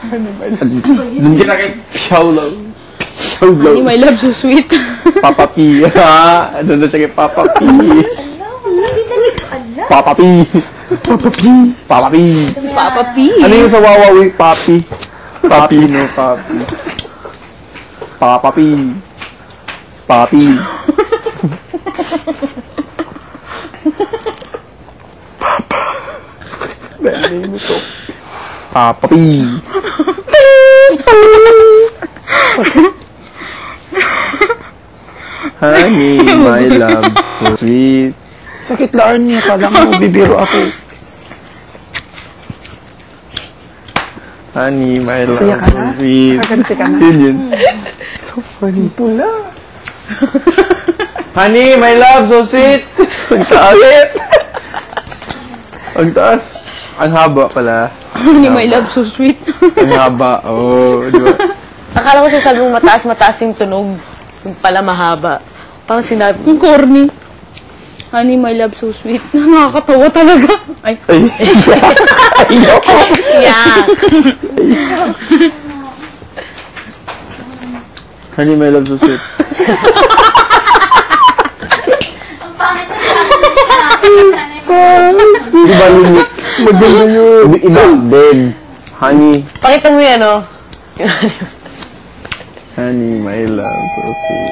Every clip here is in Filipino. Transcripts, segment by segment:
Doon ka na kay Piolo. Honey, my love, so sweet. Papa P. Doon na siya kay Papa P. Papa P. Papa P. Papa P. Papa P. Ano yung sa Wawawi? Papi. Papi, no? Papi. Papa P. Papi. Papa. Bale mo to. Papa P. Honey, my love, so sweet. Sakit laan niya, kala mo, bibiro ako. Honey, my love, Saya ka so na? sweet. Kaganti ka na? Yun. So funny. Pula. Honey, my love, so sweet. Ang taas. Ang taas. Ang haba pala. Honey, my love, so sweet. Ang haba, oh, di ba? Akala ko sasabi mong mataas yung tunog. Yung pala mahaba. Parang sinabi, Ang corny. Honey, my love, so sweet. Nakakatawa talaga. Ay. Ay, ayoko. yeah. Honey, my love, so sweet. Di ba yun? Maganda yun. Iba, Ben. Honey. Pakita mo yan, oh. Honey, my love, so sweet.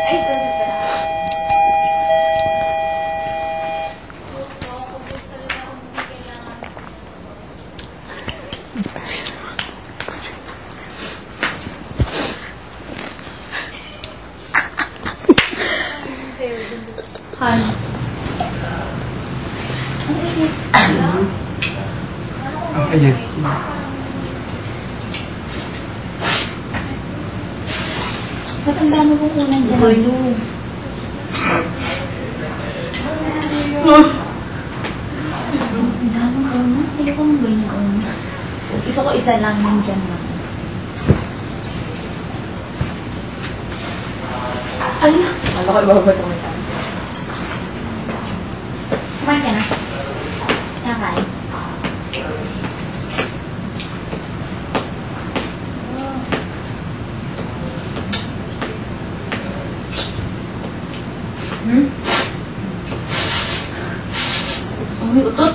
Ayan. Ba't ang dami kong unang dyan? Boylo. Ang dami ko na. Ayoko nang ganyan una. Gusto ko isa lang yung dyan lang. Ala! Ano ko ibababa ito kita? Kumain ka na? Nakain? Uy, utot!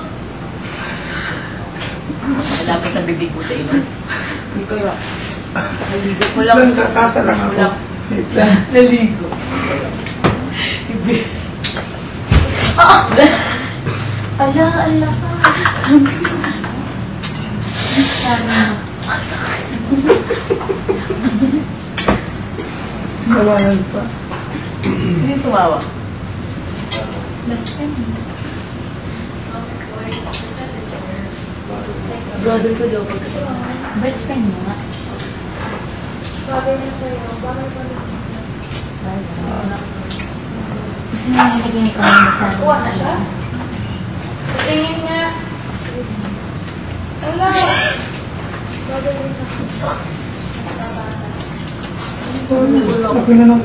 Dapat sa bibig mo sa ino. Hindi ko yun. Naligo ko lang. Nagkakasa lang ako. Naligo. Ala, ala ka. Kawalan pa. Sino yung tumawa? Best friend. Brother ko daw pagkatawa. Best friend mo nga. Bagay na sa'yo. Bagay pa na. Gusto mo nilagyan ko ng sa Kuha na siya? Tingin nga. Ala! Bagay na sa Okay na lang.